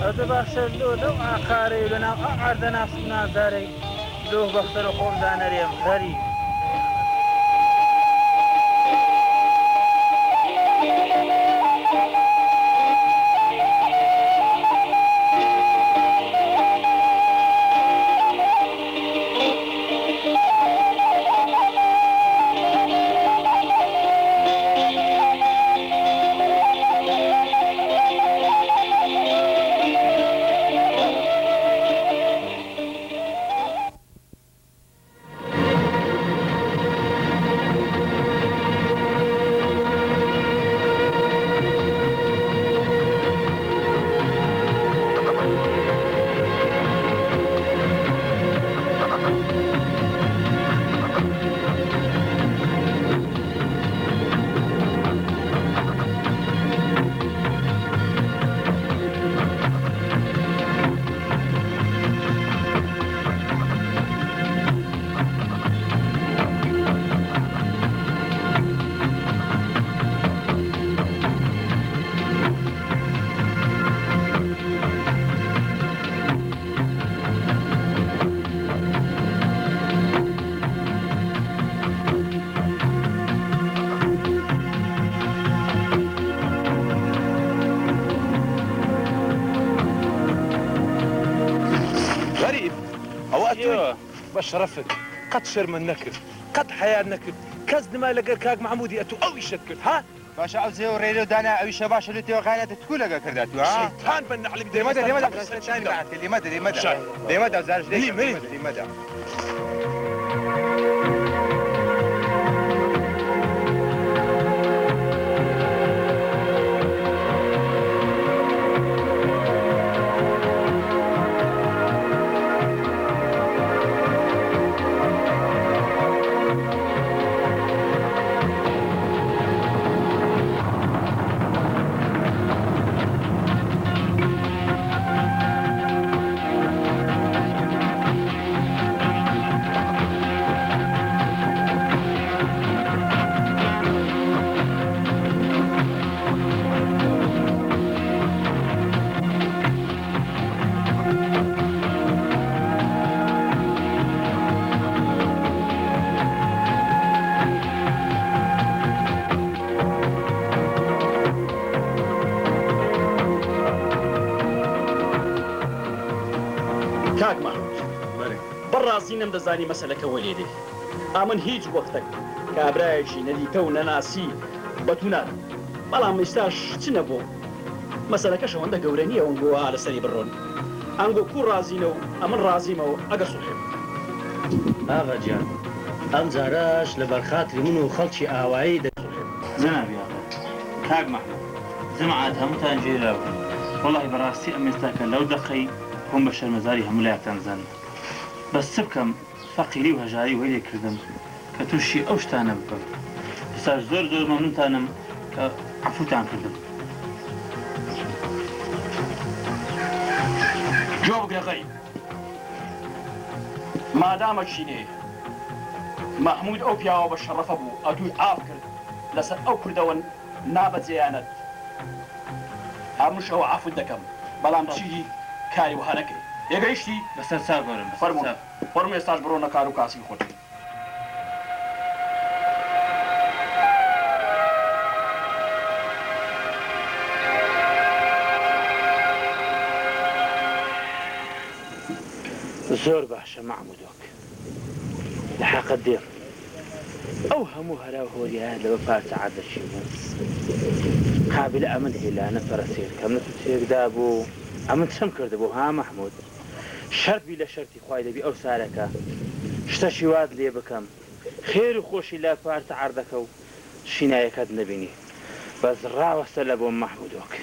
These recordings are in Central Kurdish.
ئەوتە باشە لەو ئاقارەی و لەناو ئاردە ناسم نازارەی لۆ بەختەر و خۆم دانەرێم غەریب بشرفك قد شرم نكر قد حياة نكر كز ما لقى كاك محمودي أتو أو يشكر ها باشا عاوز يو ريلو دانا أو شباش اللي تيو غاية تقول لقى كرداتو ها شيطان بنا عليك لماذا زارش لماذا کاک محمود بەڕاستینەم دەزانی مەسەلەکەوە لێ دێ ئامن هیچ وەختێک کابرایەکی نەدیتە و نەناسی بەتونان بەڵام ئێستاش چ نەبوو مەسەلەکە شەوەندە گەورە نییە ئەوەنگۆ لەسەری بڕۆن ئەنگۆ کوڕ رازینە و ئەمن رازیمەوە ئەگە سوحێم ئاغا گیان ئەم جاراش لەبەر خاتری من و خەڵکی ئاوایی دەسوحێم جەنابی ئاغا کاک محمود جەماعەت هەمووتان گێراوە وەڵاهی بەڕاستی ئەم ئێستاکە لەو دەقەی خۆم بە شەرمەزاری هەموو لایەکتان زانم بەس چ بکەم فەقیری و هەژاری وەی لێ کردم کە تووشی ئەو شتانە بکەم ئێستاش زۆر مەمنونتانم کە عەفوتان کردم گوێ بگرە غەریب مادامە چینێ محمود ئەو پیاوە بە شەڕەفە بوو ئەدووی ئاف کرد لەسەر ئەو کوردەوە نابەجێیانەت هەمووش ئەوە عەفوت دەکەم بەڵام چی کاری وها نەکرد دێگەیشتی بەسەر چاک بەرم فەرموو ئێستاش بڕۆنە کار و کاسی خۆت زۆر باشە محمودۆک لە حەقت دێم ئەو هەموو هەرا و هۆریایە لەوە پارچە عەردەشی بوو قابل ئەمن هێلانە پەرەسێر کەم لە تو تێکدا بوو ئەمن چەم کردبوو ها محمود شەربی لە شەرتی خوای دەبی ئەو سارەکە شتەشی واد لێ بکەم خێر و خۆشی لە پارچە عەردەکە و شینایەکەت نەبینی بەس ڕاوەستە لە بۆ محمودۆک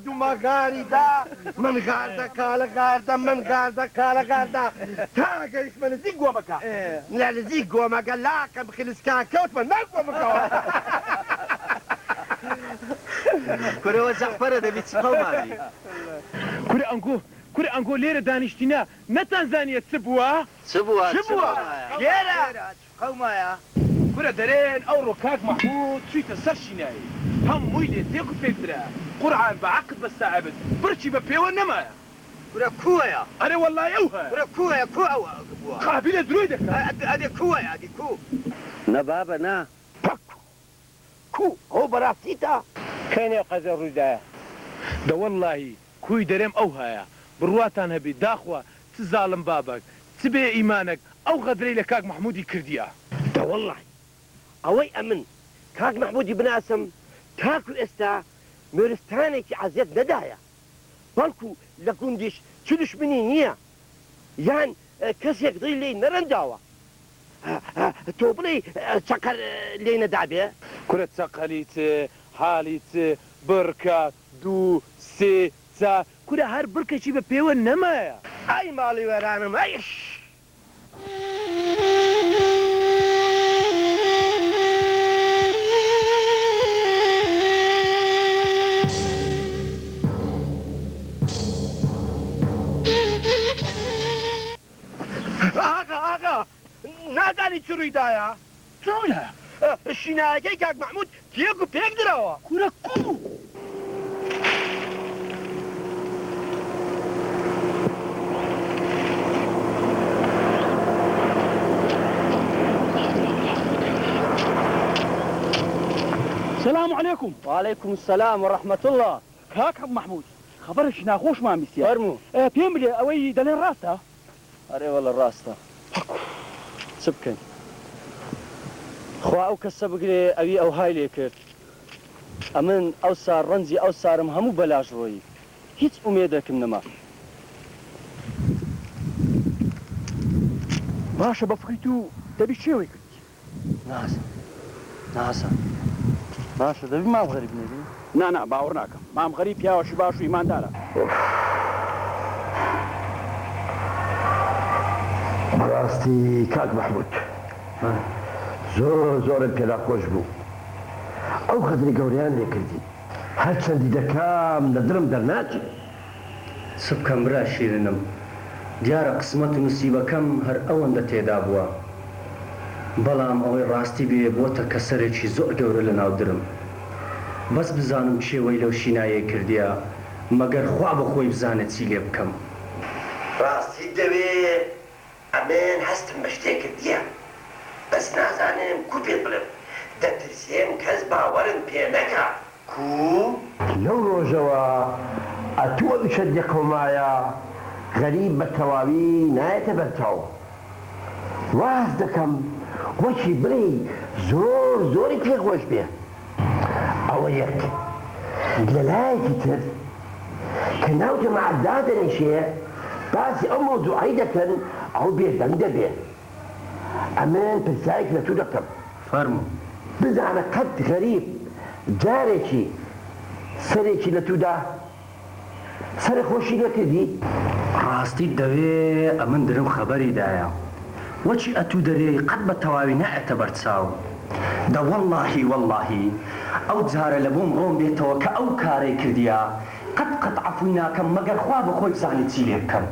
دوومەگاریدا من غاردە کاڵە غاردە من غاردە کاڵە غاردە تا گەیشتمە نزیک گۆمەکە لە نزیک گۆمەکە لاکەم خلیسکان کەوتمە ناو گۆمەکەوە کورەوە زەحفەرە دەبێت چ قەومانی کورە ئەنگۆ لێرە دانیشتینە نەتانزانیە چ بووە؟ چ بووە لێرە قەومایە کورە دەرێن ئەوڕۆ کاک مەحموود چوویتە سەر شینایی هەمووی لێ تێک و پێکرا قورعان بە عەقد بەستاعبت برچی بە پێوە نەمایە کورە کووەیە ئەرێ وەڵڵای ئەو هەیە کورە کووەیە کو ئەوە بووە قابلە درۆی دەکات ئەدێ کووەیە ئەدی کو نە بابە نا کو ئەو بەڕاستیتە کەنێ قەزە ڕوویدایە دەوەڵڵاهی کوی دەرێم ئەو هەیە بڕواتان هەبێ داخوا چ زاڵم بابک چ بێ ئیمانک ئەو غەدرەی لە کاک مەحموودی کردیە دەوەڵڵای ئەوەی ئەمن کاک مەحموودی بناسم تاکو ئێستا نوێرستانێکی عەزیەت نەدایە بەڵکو لە گوندیش چ دشمنی نییە یان کەسێک دڵی لێی نەرەنداوە تۆ بڵێ چەقەر لێی نەدابێ کورە چەقەلی چ حالی چ بڕکە دوو سێ چا کورە هەر بڕکەکی بە پێوە نەمایە ئای ماڵی وەرانم ئەیش ئاغا نازانی چ ڕوویدایە چۆنە شینایەکەی کاک مەحموود تێک و پێک درەوە کورە کو سلام عليكم. وعليكم السلام ورحمة الله. كاك محمود خبرش ناخوش ما مسيا فەرموو پێم بڵێ ئەوەی دەڵێن ڕاستە؟ ئەرێ وەڵە ڕاستە چ بکەین خوا ئەو کەسە بگرێ ئەوی ئەو های لێ کرد ئەمن ئەو سار ڕەنجی ئەو سارم هەموو بەلاژ ڕۆیی هیچ ئومێدەکم نەما باشە بە فکری تو دەبی شێوەی کرد ناسە باشە دەبی مام غەریب نەبی نا باوەڕ ناکەم مام غەریب پیاوەشی باش و ئیماندارە بەڕاستی کاک مەحموود زۆرم پێدا خۆش بوو ئەو خەدری گەوریان لێ کردی هەرچەندی دەکام لە دڵم دەرناچێت چ بکەم برا شیرنم دیارە قسمەت و نسیبەکەم هەر ئەوەندە تێدا بووە بەڵام ئەوەی ڕاستی بێ بۆتە کەسەرێکی زۆر گەورە لە ناودرم بەس بزانم شێوەی لەو شینایە کردیە مەگەر خوا بەخۆی بزانێت چی لێ بکەم ڕاستی دەوێت ئەمێن هەستم بە شتێک کردیە بەس نازانم کو پێت بڵێم دەترسێم کەس باوەرم پێ نەکات کو لەو ڕۆژەوە ئەتووە بشەت یەقەمایە غەریب بە تەواوی نایەتە بەرچاو واز دەکەم وەکی بڵێ زۆری پێ خۆش بێ ئەوە یەک لە لایەکی تر کە ناو جەماعەتدا دەنیشێ باسی ئەو مۆزوعەی دەکەن ئەو بێدەنگ دەبێ ئەمن پرسیارێک لە تو دەکەم فەرموو بزانە قەت غەریب جارێکی سەرێکی لە تودا سەرخۆشی نەکردی ڕاستی دەوێ ئەمن درم خەبەریدایە وەچی ئەتوو دەرێ قەت بە تەواوی نائەتە بەرچاو دە وەڵڵاهی ئەو جارە لە بۆم ڕۆم بێتەوە کە ئەو کارەی کردیە قەت عەفوی ناکەم مەگەر خوا بەخۆی بزانی چی لێ بکەم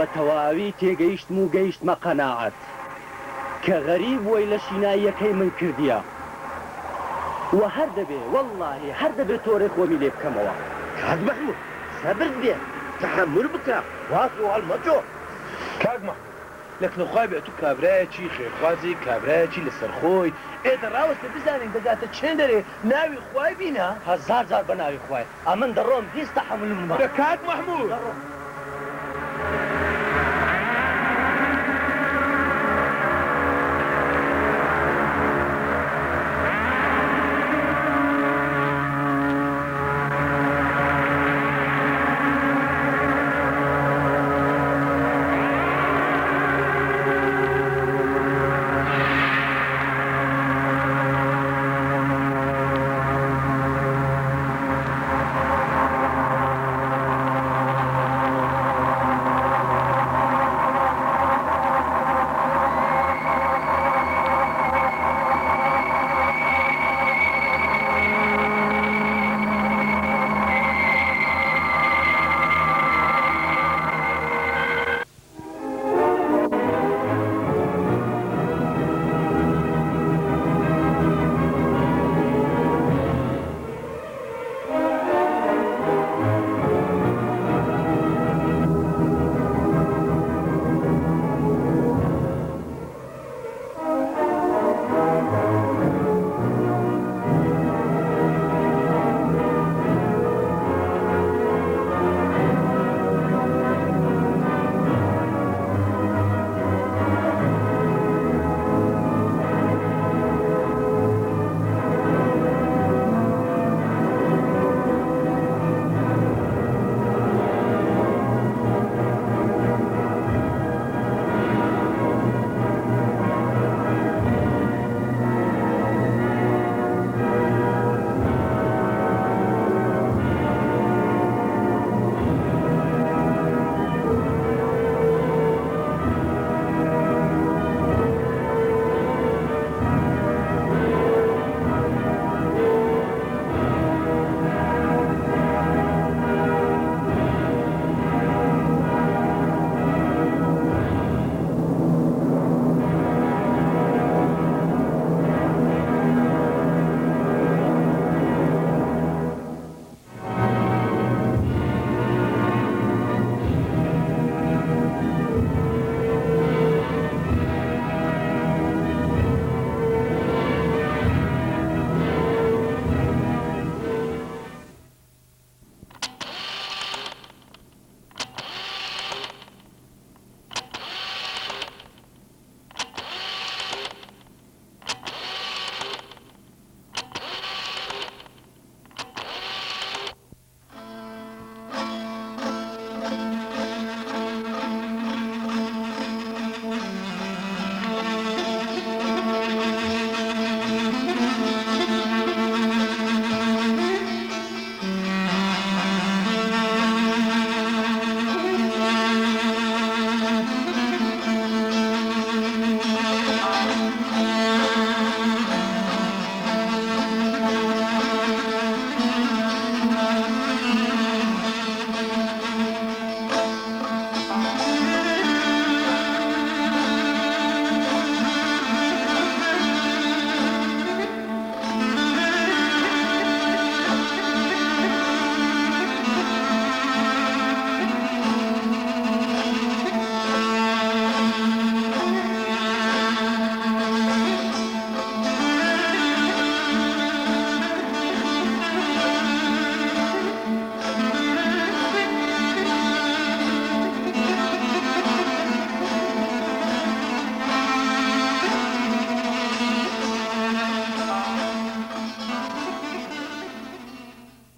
بە تەواوی تێگەیشتم و گەیشتمە قەناعەت کە غەریب وەی لە شیناییەکەی من کردیە و هەر دەبێ وەڵڵاهی هەر دەبێت تۆڕێ خۆمی لێ بکەمەوە. کاک محمود سەبرد بێ تەحمل بکە واز و هەڵمەجۆ. کاک محمود لەکنەخوا بێت و کابرایەکی خێرخوازی کابرایەکی لەسەرخۆی ئێدە ڕاوەستە بزانین دەگاتە چێن دەرێ ناوی خوای بینە هەزار جار بە ناوی خوای ئەمن دەڕۆم هیچ تەحملم کاک محمود